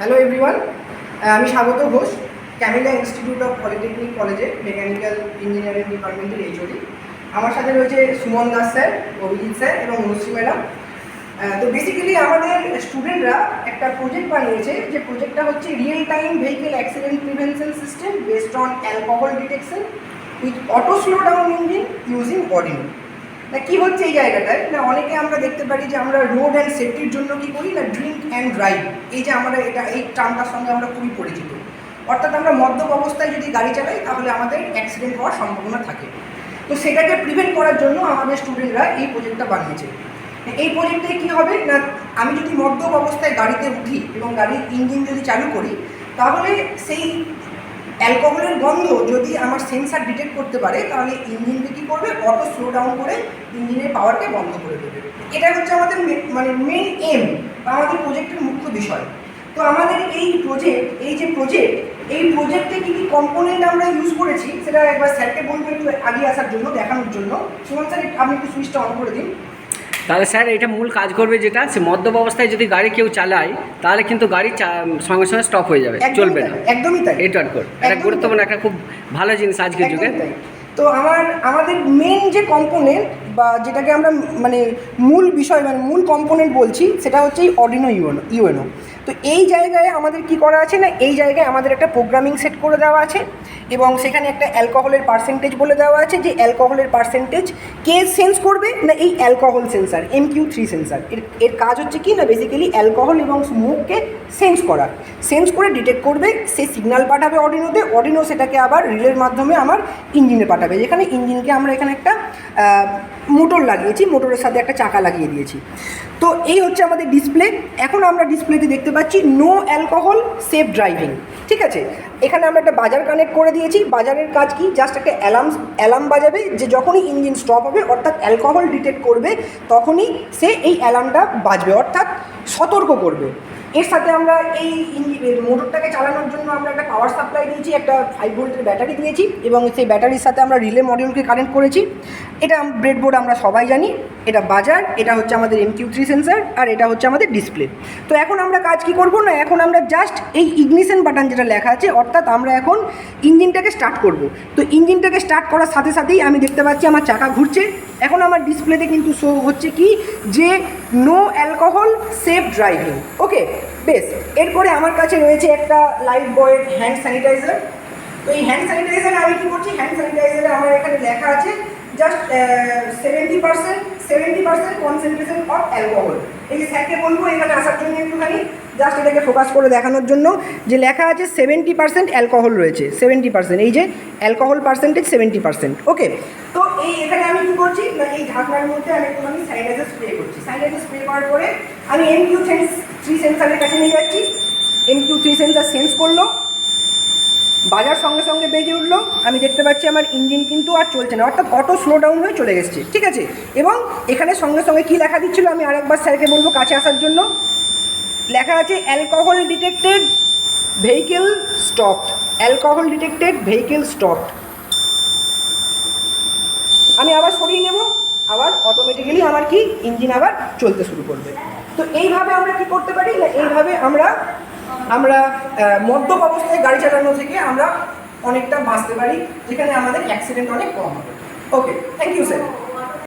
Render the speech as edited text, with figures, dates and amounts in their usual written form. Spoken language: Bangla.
হ্যালো এভরিওয়ান, আমি Swagata Ghosh, Camellia institute of polytechnic কলেজে মেকানিক্যাল ইঞ্জিনিয়ারিং ডিপার্টমেন্টের এইচওডি। আমার সাথে রয়েছে সুমন দাস স্যার, অভিজিৎ স্যার এবং অনুশ্রী ম্যাডাম। তো বেসিক্যালি আমাদের স্টুডেন্টরা একটা প্রজেক্ট বানিয়েছে, যে প্রজেক্টটা হচ্ছে real time vehicle accident prevention system based on alcohol detection with auto slow down engine using Arduino. না কী হচ্ছে এই জায়গাটায়, না অনেকে আমরা দেখতে পারি যে আমরা রোড অ্যান্ড সেফটির জন্য কী করি না, ড্রিঙ্ক অ্যান্ড ড্রাইভ, এই যে আমরা এই টার্মটার সঙ্গে আমরা খুবই পরিচিত। অর্থাৎ আমরা মদ্যপ অবস্থায় যদি গাড়ি চালাই তাহলে আমাদের অ্যাক্সিডেন্ট হওয়ার সম্ভাবনা থাকে। তো সেটাকে প্রিভেন্ট করার জন্য আমাদের স্টুডেন্টরা এই প্রজেক্টটা বানিয়েছে। এই প্রজেক্টে কী হবে না, আমি যদি মদ্যপ অবস্থায় গাড়িতে উঠি এবং গাড়ির ইঞ্জিন যদি চালু করি, তাহলে সেই অ্যালকোহলের গন্ধ যদি আমার সেন্সার ডিটেক্ট করতে পারে, তাহলে ইঞ্জিনকে কী করবে, অটো স্লো ডাউন করে ইঞ্জিনের পাওয়ারকে বন্ধ করে দেবে। এটা হচ্ছে আমাদের মেন এম বা আমাদের প্রজেক্টের মুখ্য বিষয়। তো আমাদের এই প্রজেক্টে কী কী কম্পোনেন্ট আমরা ইউজ করেছি সেটা একবার স্যারকে বলবো একটু আগে আসার জন্য, দেখানোর জন্য। সুমন স্যার, আপনি একটু সুইচটা অন করে দিন। তাহলে স্যার এটা মূল কাজ করবে, যেটা সে মদ্যপ অবস্থায় যদি গাড়ি কেউ চালায় তাহলে কিন্তু গাড়ি সঙ্গে সঙ্গে স্টপ হয়ে যাবে, চলবে না। একদমই তাই, এটা একটা গুরুত্বপূর্ণ, একটা খুব ভালো জিনিস আজকের যুগে। তো আমাদের মেন যে কম্পোনেন্ট বা যেটাকে আমরা মূল বিষয় মূল কম্পোনেন্ট বলছি, সেটা হচ্ছে এই অর্ডিনো ইউএনও। তো এই জায়গায় আমাদের কি করা আছে না, এই জায়গায় আমাদের একটা প্রোগ্রামিং সেট করে দেওয়া আছে এবং সেখানে একটা অ্যালকোহলের পার্সেন্টেজ বলে দেওয়া আছে, যে অ্যালকোহলের পার্সেন্টেজ কে সেন্স করবে না, এই অ্যালকোহল সেন্সার MQ3 সেন্সার। এর কাজ হচ্ছে কি না, বেসিক্যালি অ্যালকোহল এবং স্মোককে সেন্স করে ডিটেক্ট করবে, সে সিগন্যাল পাঠাবে অর্ডিনোতে, অর্ডিনো সেটাকে আবার রিলের মাধ্যমে আমার ইঞ্জিনে পাঠাবে, যেখানে ইঞ্জিনকে আমরা এখানে একটা মোটর লাগিয়েছি, মোটরের সাথে একটা চাকা লাগিয়ে দিয়েছি। তো এই হচ্ছে আমাদের ডিসপ্লে। এখন আমরা ডিসপ্লেতে দেখতে পাচ্ছি নো অ্যালকোহল সেফ ড্রাইভিং, ঠিক আছে। এখানে আমরা একটা বাজার কানেক্ট করে দিয়েছি। বাজারের কাজ কি, জাস্ট একটা অ্যালার্ম বাজাবে, যে যখনই ইঞ্জিন স্টপ হবে অর্থাৎ অ্যালকোহল ডিটেক্ট করবে, তখনই সে এই অ্যালার্মটা বাজবে, অর্থাৎ সতর্ক করবে। এর সাথে আমরা এই মোটরটাকে চালানোর জন্য আমরা একটা পাওয়ার সাপ্লাই দিয়েছি, একটা 5 ভোল্টের ব্যাটারি দিয়েছি এবং সেই ব্যাটারির সাথে আমরা রিলে মডিউলকে কানেক্ট করেছি। এটা ব্রেডবোর্ড আমরা সবাই জানি, এটা বাজার, এটা হচ্ছে আমাদের MQ3 সেন্সার, আর এটা হচ্ছে আমাদের ডিসপ্লে। তো এখন আমরা কাজ কি করব না, এখন আমরা জাস্ট এই ইগনিশন বাটন যেটা লেখা আছে, অর্থাৎ আমরা এখন ইঞ্জিনটাকে স্টার্ট করব। তো ইঞ্জিনটাকে স্টার্ট করার সাথে সাথেই আমি দেখতে পাচ্ছি আমার চাকা ঘুরছে। এখন আমার ডিসপ্লেতে কিন্তু শো হচ্ছে কি, যে নো অ্যালকোহল সেফ ড্রাইভিং। ওকে, বেশ। এরপরে আমার কাছে রয়েছে একটা লাইফ বয়ের হ্যান্ড স্যানিটাইজার। তো এই হ্যান্ড স্যানিটাইজারে আমি কী করছি, হ্যান্ড স্যানিটাইজারে আমার এখানে লেখা আছে জাস্ট 70% কনসেন্ট্রেশন অফ অ্যালকোহল। এই যে স্যারকে বলবো এখানে আসার জন্য একটুখানি জাস্ট এটাকে ফোকাস করে দেখানোর জন্য, যে লেখা আছে 70% অ্যালকোহল রয়েছে, 70%, এই যে অ্যালকোহল পার্সেন্টেজ 70%। ওকে, তো এখানে আমি কী করছি না, এই ঢাকনার মধ্যে আমি একটুখানি স্যানিটাইজার স্প্রে করছি। স্যানিটাইজার স্প্রে করার পরে আমি MQ3 সেন্সারের কাছে নিয়ে যাচ্ছি। MQ3 সেন্সার সেন্স করলো, বাজার সঙ্গে সঙ্গে বেজে উঠলো। আমি দেখতে পাচ্ছি আমার ইঞ্জিন কিন্তু আর চলছে না, অর্থাৎ অটো স্লো ডাউন হয়ে চলে গেছে, ঠিক আছে। এবং এখানে সঙ্গে সঙ্গে কী লেখা দিচ্ছিল, আমি আরেকবার স্যারকে বলবো কাছে আসার জন্য। লেখা আছে alcohol detected vehicle stopped, alcohol detected vehicle stopped. আমি আবার সরিয়ে নেব, আবার অটোমেটিক্যালি আমার কি ইঞ্জিন আবার চলতে শুরু করবে। তো এইভাবে আমরা কি করতে পারি না, এইভাবে আমরা মদ্যপ অবস্থায় গাড়ি চালানো থেকে আমরা অনেকটা বাঁচতে পারি, যেখানে আমাদের অ্যাক্সিডেন্ট অনেক কম হবে। ওকে, থ্যাংক ইউ স্যার।